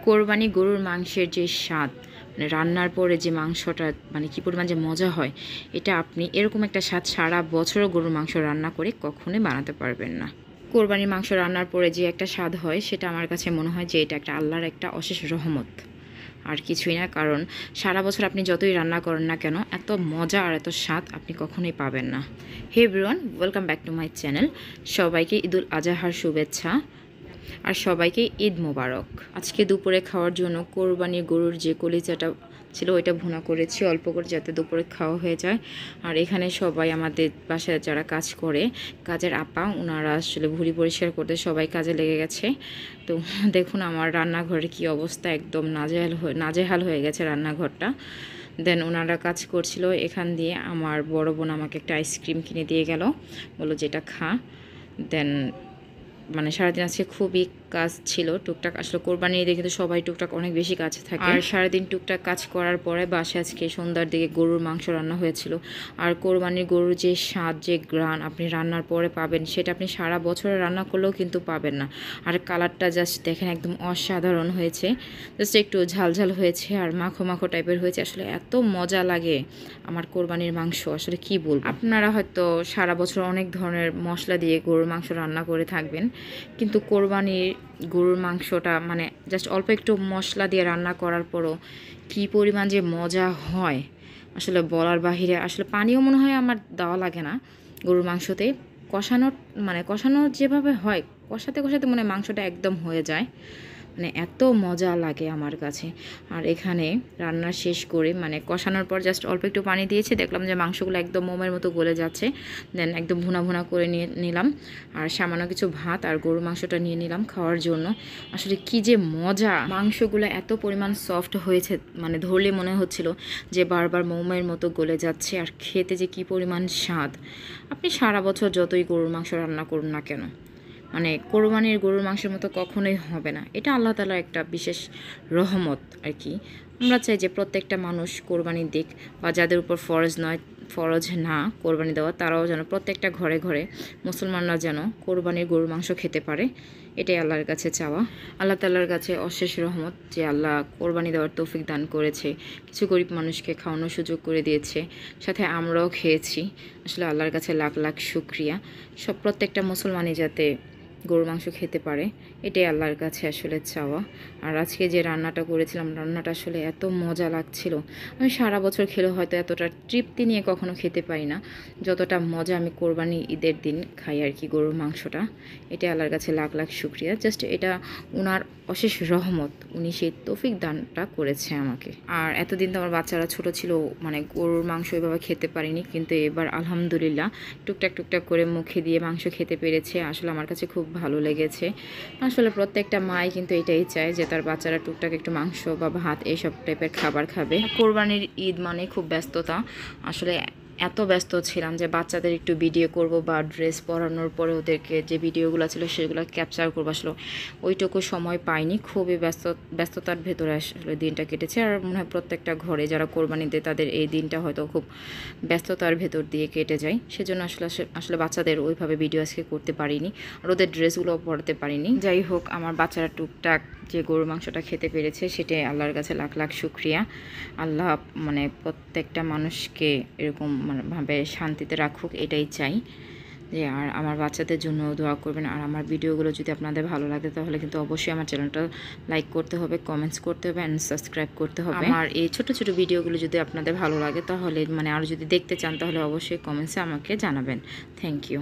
কোরবানি গরুর মাংসের যে স্বাদ, মানে রান্নার পরে যে মাংসটা মানে কী পরিমাণ যে মজা হয়, এটা আপনি এরকম একটা স্বাদ সারা বছরও গরুর মাংস রান্না করে কখনোই বানাতে পারবেন না। কোরবানির মাংস রান্নার পরে যে একটা স্বাদ হয়, সেটা আমার কাছে মনে হয় যে এটা একটা আল্লাহর একটা অশেষ রহমত, আর কিছুই না। কারণ সারা বছর আপনি যতই রান্না করেন না কেন, এত মজা আর এত স্বাদ আপনি কখনোই পাবেন না। Hey everyone, welcome back to my channel. সবাইকে ঈদুল আজহার শুভেচ্ছা আর সবাইকে ঈদ মোবারক। আজকে দুপুরে খাওয়ার জন্য কোরবানির গরুর যে কলিজাটা ছিল ওইটা ভুনা করেছি অল্প করে, যাতে দুপুরে খাওয়া হয়ে যায়। আর এখানে সবাই আমাদের বাসায় যারা কাজ করে, কাজের আপা, ওনারা আসলে ভুঁড়ি পরিষ্কার করতে সবাই কাজে লেগে গেছে। তো দেখুন আমার রান্নাঘরের কি অবস্থা, একদম নাজেহাল হয়ে গেছে রান্নাঘরটা। দেন ওনারা কাজ করছিল। এখান দিয়ে আমার বড় বোন আমাকে একটা আইসক্রিম কিনে দিয়ে গেল, বললো যেটা খা। দেন মানে সারাদিন আজকে খুবই কাজ ছিল, টুকটাক আসলে কোরবানি ঈদে কিন্তু সবাই টুকটাক অনেক বেশি কাজ থাকে। আর সারাদিন টুকটাক কাজ করার পরে বাসায় আজকে সন্ধ্যার দিকে গরুর মাংস রান্না হয়েছিল। আর কোরবানির গরুর যে স্বাদ, যে ঘ্রাণ আপনি রান্নার পরে পাবেন, সেটা আপনি সারা বছরে রান্না করলেও কিন্তু পাবেন না। আর কালারটা জাস্ট দেখেন, একদম অসাধারণ হয়েছে, জাস্ট একটু ঝালঝাল হয়েছে আর মাখো মাখো টাইপের হয়েছে। আসলে এত মজা লাগে আমার কোরবানির মাংস, আসলে কি বলবো। আপনারা হয়তো সারা বছর অনেক ধরনের মশলা দিয়ে গরুর মাংস রান্না করে থাকবেন, কিন্তু কোরবানির গরুর মাংসটা মানে জাস্ট অল্প একটু মশলা দিয়ে রান্না করার পরও কী পরিমাণ যে মজা হয় আসলে বলার বাহিরে। আসলে পানিও মনে হয় আমার দেওয়া লাগে না গরুর মাংসতে। কষানো যেভাবে হয়, কষাতে কষাতে মনে হয় মাংসটা একদম হয়ে যায়, মানে এত মজা লাগে আমার কাছে। আর এখানে রান্না শেষ করে মানে কষানোর পর জাস্ট অল্প একটু পানি দিয়েছি, দেখলাম যে মাংসগুলো একদম মোমের মতো গলে যাচ্ছে। দেন একদম ভুনা ভুনা করে নিয়ে নিলাম, আর সামান্য কিছু ভাত আর গরুর মাংসটা নিয়ে নিলাম খাওয়ার জন্য। আসলে কি যে মজা, মাংসগুলো এত পরিমাণ সফট হয়েছে, মানে ধরলে মনে হচ্ছিল যে বারবার মোমের মতো গলে যাচ্ছে। আর খেতে যে কি পরিমাণ স্বাদ, আপনি সারা বছর যতই গরুর মাংস রান্না করুন না কেন, মানে কোরবানির গরুর মাংসের মতো কখনোই হবে না। এটা আল্লাহ তাআলার একটা বিশেষ রহমত আর কি। আমরা চাই যে প্রত্যেকটা মানুষ কোরবানি দিক, বা যাদের উপর ফরজ না কোরবানি দেওয়া, তারাও যেন প্রত্যেকটা ঘরে ঘরে মুসলমানরা যেন কোরবানির গরুর মাংস খেতে পারে। এটাই আল্লাহর কাছে চাওয়া। আল্লাহ তাআলার কাছে অশেষ রহমত যে আল্লাহ কোরবানি দেওয়ার তৌফিক দান করেছে, কিছু গরিব মানুষকে খাওয়ানোর সুযোগ করে দিয়েছে, সাথে আমরাও খেয়েছি। আসলে আল্লাহর কাছে লাখ লাখ শুকরিয়া। প্রত্যেকটা মুসলমানই যাতে গরুর মাংস খেতে পারে, এটাই আল্লাহর কাছে আসলে চাওয়া। আর আজকে যে রান্নাটা করেছিলাম, রান্নাটা আসলে এত মজা লাগছিল। আমি সারা বছর খেলে হয়তো এতটা তৃপ্তি নিয়ে কখনো খেতে পারি না, যতটা মজা আমি কোরবানি ঈদের দিন খাই আর কি গরুর মাংসটা। এটাই আল্লাহর কাছে লাখ লাখ শুকরিয়া। জাস্ট এটা ওনার অশেষ রহমত, উনি সেই তৌফিক দানটা করেছে আমাকে। আর এতদিন তো আমার বাচ্চারা ছোট ছিল, মানে গরুর মাংস এভাবে খেতে পারিনি, কিন্তু এবার আলহামদুলিল্লাহ টুকটাক টুকটাক করে মুখে দিয়ে মাংস খেতে পেরেছে। আসলে আমার কাছে খুব ভালো লেগেছে। আসলে প্রত্যেকটা মাই কিন্তু এটাই চায় যে তার বাচ্চারা টুকটাক একটু মাংস বা ভাত এইসব টাইপের খাবার খাবে। কোরবানির ঈদ মানে খুব ব্যস্ততা। আসলে এত ব্যস্ত ছিলাম যে বাচ্চাদের একটু ভিডিও করব বা ড্রেস পরানোর পরে ওদেরকে যে ভিডিওগুলো ছিল সেগুলো ক্যাপচার করবো, আসলে ওইটুকু সময় পাইনি। খুবই ব্যস্ততার ভেতরে আসলে দিনটা কেটেছে। আর মনে হয় প্রত্যেকটা ঘরে যারা কোরবানি দেয় তাদের এই দিনটা হয়তো খুব ব্যস্ততার ভেতর দিয়ে কেটে যায়। সেজন্য আসলে বাচ্চাদের ওইভাবে ভিডিও আজকে করতে পারিনি, আর ওদের ড্রেসগুলো পরাতে পারিনি। যাই হোক, আমার বাচ্চারা টুকটাক যে গরুর মাংসটা খেতে পেরেছে, সেটাই আল্লাহর কাছে লাখ লাখ শুকরিয়া। আল্লাহ মানে প্রত্যেকটা মানুষকে এরকম মানে ভাবে শান্তিতে রাখুক, এটাই চাই। যে আর আমার বাচ্চাদের জন্য দোয়া করবেন। আর আমার ভিডিওগুলো যদি আপনাদের ভালো লাগে তাহলে কিন্তু অবশ্যই আমার চ্যানেলটা লাইক করতে হবে, কমেন্টস করতে হবে অ্যান্ড সাবস্ক্রাইব করতে হবে। আমার এই ছোট ছোট ভিডিওগুলো যদি আপনাদের ভালো লাগে তাহলে মানে আরও যদি দেখতে চান তাহলে অবশ্যই কমেন্টসে আমাকে জানাবেন। Thank you.